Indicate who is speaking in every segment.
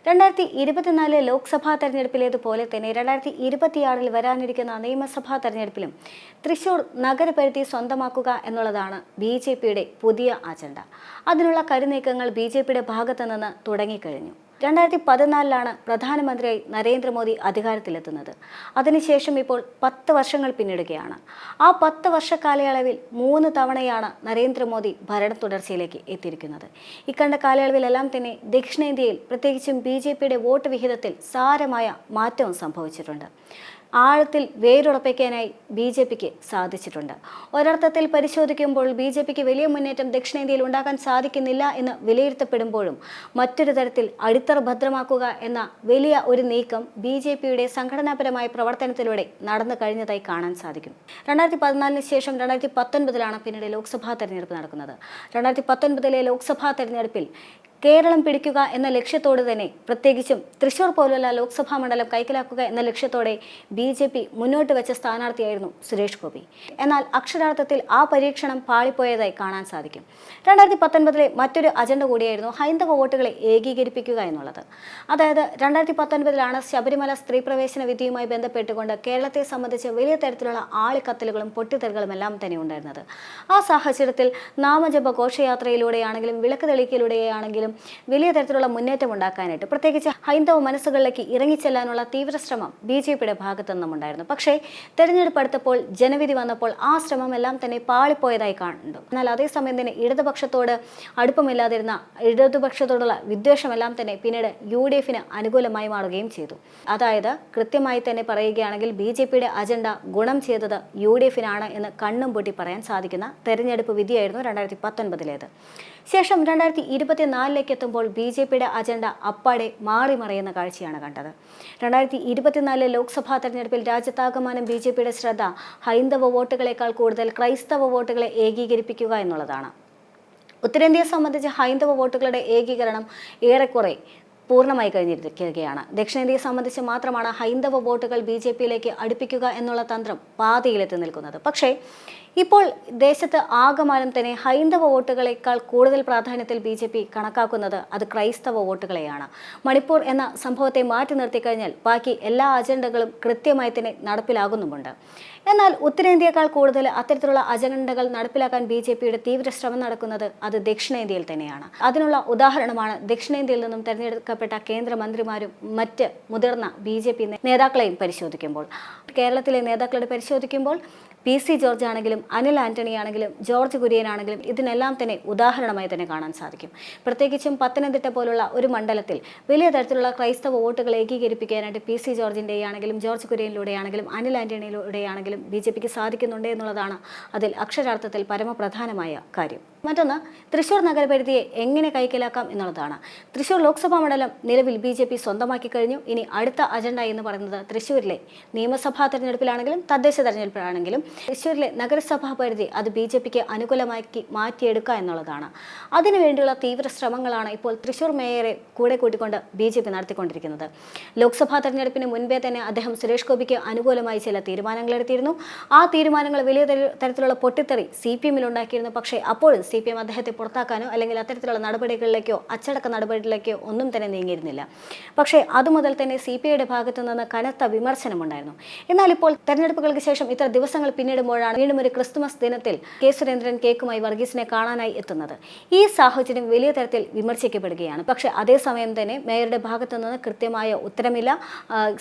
Speaker 1: 2024 ലോക്സഭാ തെരഞ്ഞെടുപ്പിലേതുപോലെ തന്നെ 2026 വരാനിരിക്കുന്ന നിയമസഭാ തെരഞ്ഞെടുപ്പിലും തൃശൂർ നഗരപരിധി സ്വന്തമാക്കുക എന്നുള്ളതാണ് BJPയുടെ പുതിയ അജണ്ട. അതിനുള്ള കരുനീക്കങ്ങൾ BJPയുടെ ഭാഗത്തു നിന്ന് തുടങ്ങിക്കഴിഞ്ഞു. 2014 പ്രധാനമന്ത്രിയായി നരേന്ദ്രമോദി അധികാരത്തിലെത്തുന്നത്. അതിനുശേഷം ഇപ്പോൾ 10 വർഷങ്ങൾ പിന്നിടുകയാണ്. ആ 10 വർഷ കാലയളവിൽ 3 തവണയാണ് നരേന്ദ്രമോദി ഭരണ തുടർച്ചയിലേക്ക് എത്തിയിരിക്കുന്നത്. ഇക്കണ്ട കാലയളവിലെല്ലാം തന്നെ ദക്ഷിണേന്ത്യയിൽ പ്രത്യേകിച്ചും BJPയുടെ വോട്ട് വിഹിതത്തിൽ സാരമായ മാറ്റവും സംഭവിച്ചിട്ടുണ്ട്. ആഴത്തിൽ വേരുറപ്പിക്കാനായി BJPക്ക് സാധിച്ചിട്ടുണ്ട്. ഒരർത്ഥത്തിൽ പരിശോധിക്കുമ്പോൾ BJPക്ക് വലിയ മുന്നേറ്റം ദക്ഷിണേന്ത്യയിൽ ഉണ്ടാക്കാൻ സാധിക്കുന്നില്ല എന്ന് വിലയിരുത്തപ്പെടുമ്പോഴും മറ്റൊരു തരത്തിൽ അടിത്തറ ഭദ്രമാക്കുക എന്ന വലിയ ഒരു നീക്കം BJPയുടെ സംഘടനാപരമായ പ്രവർത്തനത്തിലൂടെ നടന്നു കഴിഞ്ഞതായി കാണാൻ സാധിക്കും. 2014 ശേഷം 2019 പിന്നീട് ലോക്സഭാ തെരഞ്ഞെടുപ്പ് നടക്കുന്നത്. 2019 ലോക്സഭാ തെരഞ്ഞെടുപ്പിൽ കേരളം പിടിക്കുക എന്ന ലക്ഷ്യത്തോടെ തന്നെ, പ്രത്യേകിച്ചും തൃശൂർ പോലുള്ള ലോക്സഭാ മണ്ഡലം കൈക്കലാക്കുക എന്ന ലക്ഷ്യത്തോടെ BJP മുന്നോട്ട് വെച്ച സ്ഥാനാർത്ഥിയായിരുന്നു സുരേഷ് ഗോപി. എന്നാൽ അക്ഷരാർത്ഥത്തിൽ ആ പരീക്ഷണം പാളിപ്പോയതായി കാണാൻ സാധിക്കും. 2019 മറ്റൊരു അജണ്ട കൂടിയായിരുന്നു ഹൈന്ദവ വോട്ടുകളെ ഏകീകരിപ്പിക്കുക എന്നുള്ളത്. അതായത് 2019 ശബരിമല സ്ത്രീ പ്രവേശന വിധിയുമായി ബന്ധപ്പെട്ടുകൊണ്ട് കേരളത്തെ സംബന്ധിച്ച് വലിയ തരത്തിലുള്ള ആളിക്കത്തലുകളും പൊട്ടിത്തെറികളും എല്ലാം തന്നെ ഉണ്ടായിരുന്നത്. ആ സാഹചര്യത്തിൽ നാമജപ ഘോഷയാത്രയിലൂടെയാണെങ്കിലും വിളക്ക് തെളിയിക്കലൂടെയാണെങ്കിലും വലിയ തരത്തിലുള്ള മുന്നേറ്റം ഉണ്ടാക്കാനായിട്ട്, പ്രത്യേകിച്ച് ഹൈന്ദവ മനസ്സുകളിലേക്ക് ഇറങ്ങിച്ചെല്ലാനുള്ള തീവ്ര ശ്രമം BJPയുടെ ഭാഗത്തു നിന്നും ഉണ്ടായിരുന്നു. പക്ഷേ തെരഞ്ഞെടുപ്പ് അടുത്തപ്പോൾ, ജനവിധി വന്നപ്പോൾ ആ ശ്രമം എല്ലാം തന്നെ പാളിപ്പോയതായി കണ്ടു. എന്നാൽ അതേസമയം തന്നെ ഇടതുപക്ഷത്തോട് അടുപ്പമില്ലാതിരുന്ന, ഇടതുപക്ഷത്തോടുള്ള വിദ്വേഷമെല്ലാം തന്നെ പിന്നീട് UDFന് അനുകൂലമായി മാറുകയും ചെയ്തു. അതായത് കൃത്യമായി തന്നെ പറയുകയാണെങ്കിൽ BJPയുടെ അജണ്ട ഗുണം ചെയ്തത് UDFനാണ് എന്ന് കണ്ണും പൂട്ടി പറയാൻ സാധിക്കുന്ന തെരഞ്ഞെടുപ്പ് വിധിയായിരുന്നു 2019. ശേഷം 2024 എത്തുമ്പോൾ BJPയുടെ അജണ്ട അപ്പാടെ മാറി മറിയുന്ന കാഴ്ചയാണ് കണ്ടത്. 2024 ലോക്സഭാ തെരഞ്ഞെടുപ്പിൽ രാജ്യത്താകമാനം BJPയുടെ ശ്രദ്ധ ഹൈന്ദവ വോട്ടുകളേക്കാൾ കൂടുതൽ ക്രൈസ്തവ വോട്ടുകളെ ഏകീകരിപ്പിക്കുക എന്നുള്ളതാണ്. ഉത്തരേന്ത്യയെ സംബന്ധിച്ച് ഹൈന്ദവ വോട്ടുകളുടെ ഏകീകരണം ഏറെക്കുറെ പൂർണ്ണമായി കഴിഞ്ഞിരിക്കുകയാണ്. ദക്ഷിണേന്ത്യയെ സംബന്ധിച്ച് മാത്രമാണ് ഹൈന്ദവ വോട്ടുകൾ BJPയിലേക്ക് അടുപ്പിക്കുക എന്നുള്ള തന്ത്രം പാതയിലെത്തി നിൽക്കുന്നത്. പക്ഷേ ഇപ്പോൾ ദേശത്ത് ആകമാനം തന്നെ ഹൈന്ദവ വോട്ടുകളേക്കാൾ കൂടുതൽ പ്രാധാന്യത്തിൽ BJP കണക്കാക്കുന്നത് അത് ക്രൈസ്തവ വോട്ടുകളെയാണ്. മണിപ്പൂർ എന്ന സംഭവത്തെ മാറ്റി നിർത്തിക്കഴിഞ്ഞാൽ ബാക്കി എല്ലാ അജണ്ടകളും കൃത്യമായി തന്നെ നടപ്പിലാകുന്നുമുണ്ട്. എന്നാൽ ഉത്തരേന്ത്യയേക്കാൾ കൂടുതൽ അത്തരത്തിലുള്ള അജണ്ടകൾ നടപ്പിലാക്കാൻ BJPയുടെ തീവ്ര ശ്രമം നടക്കുന്നത് അത് ദക്ഷിണേന്ത്യയിൽ തന്നെയാണ്. അതിനുള്ള ഉദാഹരണമാണ് ദക്ഷിണേന്ത്യയിൽ നിന്നും തെരഞ്ഞെടുക്കപ്പെട്ട കേന്ദ്രമന്ത്രിമാരും മറ്റ് മുതിർന്ന BJP നേതാക്കളെയും പരിശോധിക്കുമ്പോൾ, കേരളത്തിലെ നേതാക്കളെ പരിശോധിക്കുമ്പോൾ PC ജോർജ് ആണെങ്കിലും അനിൽ ആന്റണി ആണെങ്കിലും ജോർജ് കുര്യൻ ആണെങ്കിലും ഇതിനെല്ലാം തന്നെ ഉദാഹരണമായി തന്നെ കാണാൻ സാധിക്കും. പ്രത്യേകിച്ചും പത്തനംതിട്ട പോലുള്ള ഒരു മണ്ഡലത്തിൽ വലിയ തരത്തിലുള്ള ക്രൈസ്തവ വോട്ടുകൾ ഏകീകരിപ്പിക്കാനായിട്ട് PC ജോർജിൻ്റെ ആണെങ്കിലും ജോർജ് കുര്യനിലൂടെയാണെങ്കിലും അനിൽ ആന്റണിയിലൂടെയാണെങ്കിലും BJPക്ക് സാധിക്കുന്നുണ്ട് എന്നുള്ളതാണ് അതിൽ അക്ഷരാർത്ഥത്തിൽ പരമപ്രധാനമായ കാര്യം. മറ്റൊന്ന്, തൃശൂർ നഗരപരിധിയെ എങ്ങനെ കൈക്കലാക്കാം എന്നുള്ളതാണ്. തൃശൂർ ലോക്സഭാ മണ്ഡലം നിലവിൽ BJP സ്വന്തമാക്കി കഴിഞ്ഞു. ഇനി അടുത്ത അജണ്ട എന്ന് പറയുന്നത് തൃശ്ശൂരിലെ നിയമസഭാ തെരഞ്ഞെടുപ്പിലാണെങ്കിലും തദ്ദേശ തെരഞ്ഞെടുപ്പിലാണെങ്കിലും തൃശ്ശൂരിലെ നഗരസഭാ പരിധി അത് BJPക്ക് അനുകൂലമാക്കി മാറ്റിയെടുക്കുക എന്നുള്ളതാണ്. അതിനുവേണ്ടിയുള്ള തീവ്ര ശ്രമങ്ങളാണ് ഇപ്പോൾ തൃശൂർ മേയറെ കൂടെ കൂട്ടിക്കൊണ്ട് BJP നടത്തിക്കൊണ്ടിരിക്കുന്നത്. ലോക്സഭാ തെരഞ്ഞെടുപ്പിന് മുൻപേ തന്നെ അദ്ദേഹം സുരേഷ് ഗോപിക്ക് അനുകൂലമായി ചില തീരുമാനങ്ങൾ എടുത്തിരുന്നു. ആ തീരുമാനങ്ങൾ വലിയ തരത്തിലുള്ള പൊട്ടിത്തെറി CPMൽ ഉണ്ടാക്കിയിരുന്നു. പക്ഷേ അപ്പോഴും CPM അദ്ദേഹത്തെ പുറത്താക്കാനോ അല്ലെങ്കിൽ അത്തരത്തിലുള്ള നടപടികളിലേക്കോ അച്ചടക്ക നടപടികളിലേക്കോ ഒന്നും തന്നെ നീങ്ങിയിരുന്നില്ല. പക്ഷേ അതുമുതൽ തന്നെ CPIയുടെ ഭാഗത്തു നിന്ന് കനത്ത വിമർശനമുണ്ടായിരുന്നു. എന്നാൽ ഇപ്പോൾ തെരഞ്ഞെടുപ്പുകൾക്ക് ശേഷം ഇത്ര ദിവസങ്ങൾ പിന്നിടുമ്പോഴാണ് വീണ്ടും ഒരു ക്രിസ്തുമസ് ദിനത്തിൽ K. സുരേന്ദ്രൻ കേക്കുമായി വർഗീസിനെ കാണാനായി എത്തുന്നത്. ഈ സാഹചര്യം വലിയ തരത്തിൽ വിമർശിക്കപ്പെടുകയാണ്. പക്ഷേ അതേസമയം തന്നെ മേയറുടെ ഭാഗത്തു നിന്ന് കൃത്യമായ ഉത്തരമില്ല,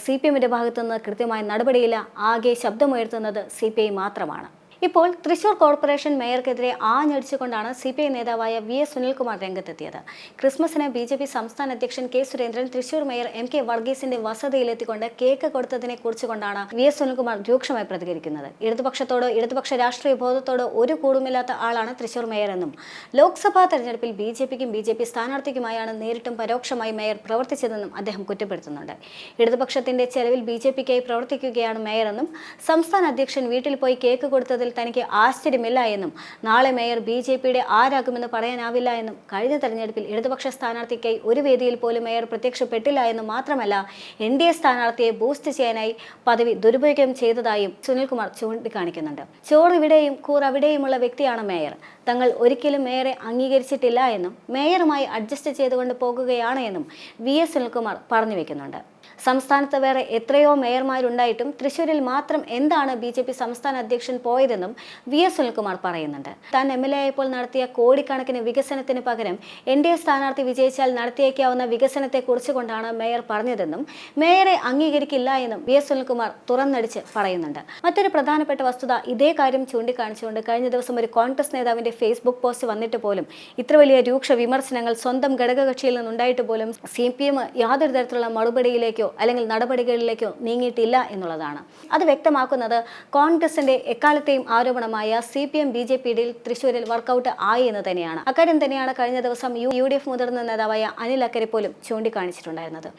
Speaker 1: CPMന്റെ ഭാഗത്തു നിന്ന് കൃത്യമായ നടപടിയില്ല. ആകെ ശബ്ദമുയർത്തുന്നത് CPI മാത്രമാണ്. ഇപ്പോൾ തൃശൂർ കോർപ്പറേഷൻ മേയർക്കെതിരെ ആഞ്ഞടിച്ചുകൊണ്ടാണ് CPI നേതാവായ VS സുനിൽകുമാർ രംഗത്തെത്തിയത്. ക്രിസ്മസിന് BJP സംസ്ഥാന അധ്യക്ഷൻ K. Surendran Thrissur mayor MK വർഗീസിന്റെ വസതിയിലെത്തിക്കൊണ്ട് കേക്ക് കൊടുത്തതിനെ കുറിച്ചുകൊണ്ടാണ് VS സുനിൽകുമാർ രൂക്ഷമായി പ്രതികരിക്കുന്നത്. ഇടതുപക്ഷത്തോടോ ഇടതുപക്ഷ രാഷ്ട്രീയ ബോധത്തോടോ ഒരു കൂടുമില്ലാത്ത ആളാണ് തൃശൂർ മേയർ എന്നും ലോക്സഭാ തെരഞ്ഞെടുപ്പിൽ BJPക്കും BJP സ്ഥാനാർത്ഥിക്കുമായാണ് നേരിട്ടും പരോക്ഷമായി മേയർ പ്രവർത്തിച്ചതെന്നും അദ്ദേഹം കുറ്റപ്പെടുത്തുന്നുണ്ട്. ഇടതുപക്ഷത്തിന്റെ ചെലവിൽ BJPക്കായി പ്രവർത്തിക്കുകയാണ് മേയറെന്നും സംസ്ഥാന അധ്യക്ഷൻ വീട്ടിൽ പോയി കേക്ക് കൊടുത്തതിൽ കാര്യത്തിൽ തനിക്ക് ആശ്ചര്യമില്ല എന്നും നാളെ മേയർ BJPയുടെ ആരാകുമെന്ന് പറയാനാവില്ല എന്നും കഴിഞ്ഞ തെരഞ്ഞെടുപ്പിൽ ഇടതുപക്ഷ സ്ഥാനാർത്ഥിക്കായി ഒരു വേദിയിൽ പോലും മേയർ പ്രത്യക്ഷപ്പെട്ടില്ല എന്നും മാത്രമല്ല NDA സ്ഥാനാർത്ഥിയെ ബൂസ്റ്റ് ചെയ്യാനായി പദവി ദുരുപയോഗം ചെയ്തതായും സുനിൽകുമാർ ചൂണ്ടിക്കാണിക്കുന്നുണ്ട്. ചോർ ഇവിടെയും കൂർ അവിടെയുമുള്ള വ്യക്തിയാണ് മേയർ. തങ്ങൾ ഒരിക്കലും മേയറെ അംഗീകരിച്ചിട്ടില്ല എന്നും മേയറുമായി അഡ്ജസ്റ്റ് ചെയ്തുകൊണ്ട് പോകുകയാണ് എന്നും VS സുനിൽകുമാർ പറഞ്ഞു വെക്കുന്നുണ്ട്. സംസ്ഥാനത്ത് വേറെ എത്രയോ മേയർമാരുണ്ടായിട്ടും തൃശ്ശൂരിൽ മാത്രം എന്താണ് BJP സംസ്ഥാന അധ്യക്ഷൻ പോയതെന്നും VS സുനിൽകുമാർ പറയുന്നുണ്ട്. താൻ MLA ആയപ്പോൾ നടത്തിയ കോടിക്കണക്കിന് വികസനത്തിന് പകരം NDA സ്ഥാനാർത്ഥി വിജയിച്ചാൽ നടത്തിയേക്കാവുന്ന വികസനത്തെ കുറിച്ചുകൊണ്ടാണ് മേയർ പറഞ്ഞതെന്നും മേയറെ അംഗീകരിക്കില്ല എന്നും VS സുനിൽകുമാർ തുറന്നടിച്ച് പറയുന്നുണ്ട്. മറ്റൊരു പ്രധാനപ്പെട്ട വസ്തുത ഇതേ കാര്യം ചൂണ്ടിക്കാണിച്ചുകൊണ്ട് കഴിഞ്ഞ ദിവസം ഒരു കോൺഗ്രസ് നേതാവിന്റെ ഫേസ്ബുക്ക് പോസ്റ്റ് വന്നിട്ട് പോലും ഇത്ര വലിയ രൂക്ഷ വിമർശനങ്ങൾ സ്വന്തം ഘടകകക്ഷിയിൽ നിന്നുണ്ടായിട്ട് പോലും CPM യാതൊരു തരത്തിലുള്ള മറുപടിയിലേക്കോ അല്ലെങ്കിൽ നടപടികളിലേക്കോ നീങ്ങിയിട്ടില്ല എന്നുള്ളതാണ്. അത് വ്യക്തമാക്കുന്നത് കോൺഗ്രസിന്റെ എക്കാലത്തെയും ആരോപണമായ CPM BJP ഡിൽ തൃശ്ശൂരിൽ വർക്കൗട്ട് ആയി എന്ന് തന്നെയാണ്. അക്കാര്യം തന്നെയാണ് കഴിഞ്ഞ ദിവസം UDF മുതിർന്ന നേതാവായ അനിൽ അക്കരെ പോലും ചൂണ്ടിക്കാണിച്ചിട്ടുണ്ടായിരുന്നത്.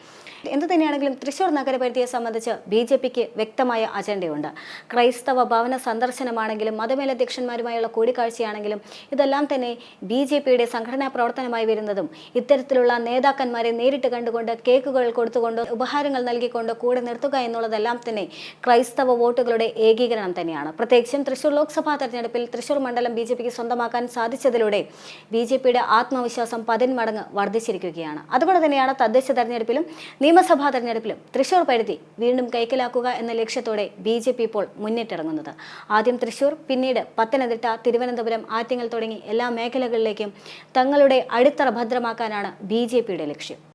Speaker 1: എന്തു തന്നെയാണെങ്കിലും തൃശ്ശൂർ നഗരപരിധിയെ സംബന്ധിച്ച് BJPക്ക് വ്യക്തമായ അജണ്ടയുണ്ട്. ക്രൈസ്തവ ഭവന സന്ദർശനമാണെങ്കിലും മതമേലധ്യക്ഷന്മാരുമായുള്ള കൂടിക്കാഴ്ചയാണെങ്കിലും ഇതെല്ലാം തന്നെ BJPയുടെ സംഘടനാ പ്രവർത്തനമായി വരുന്നതും ഇത്തരത്തിലുള്ള നേതാക്കന്മാരെ നേരിട്ട് കണ്ടുകൊണ്ട് കേക്കുകൾ കൊടുത്തുകൊണ്ട് ഉപഹാരങ്ങൾ നൽകിക്കൊണ്ട് കൂടെ നിർത്തുക എന്നുള്ളതെല്ലാം തന്നെ ക്രൈസ്തവ വോട്ടുകളുടെ ഏകീകരണം തന്നെയാണ്. പ്രത്യേകിച്ചും തൃശ്ശൂർ ലോക്സഭാ തെരഞ്ഞെടുപ്പിൽ തൃശ്ശൂർ മണ്ഡലം BJPക്ക് സ്വന്തമാക്കാൻ സാധിച്ചതിലൂടെ BJPയുടെ ആത്മവിശ്വാസം 10 മടങ്ങ് വർദ്ധിച്ചിരിക്കുകയാണ്. അതുകൊണ്ട് തന്നെയാണ് തദ്ദേശ തെരഞ്ഞെടുപ്പിലും നിയമസഭാ തെരഞ്ഞെടുപ്പിലും തൃശ്ശൂർ പരിധി വീണ്ടും കൈക്കലാക്കുക എന്ന ലക്ഷ്യത്തോടെ BJP ഇപ്പോൾ മുന്നിട്ടിറങ്ങുന്നത്. ആദ്യം തൃശ്ശൂർ, പിന്നീട് പത്തനംതിട്ട, തിരുവനന്തപുരം, ആറ്റിങ്ങൽ തുടങ്ങി എല്ലാ മേഖലകളിലേക്കും തങ്ങളുടെ അടിത്തറ ഭദ്രമാക്കാനാണ് BJPയുടെ ലക്ഷ്യം.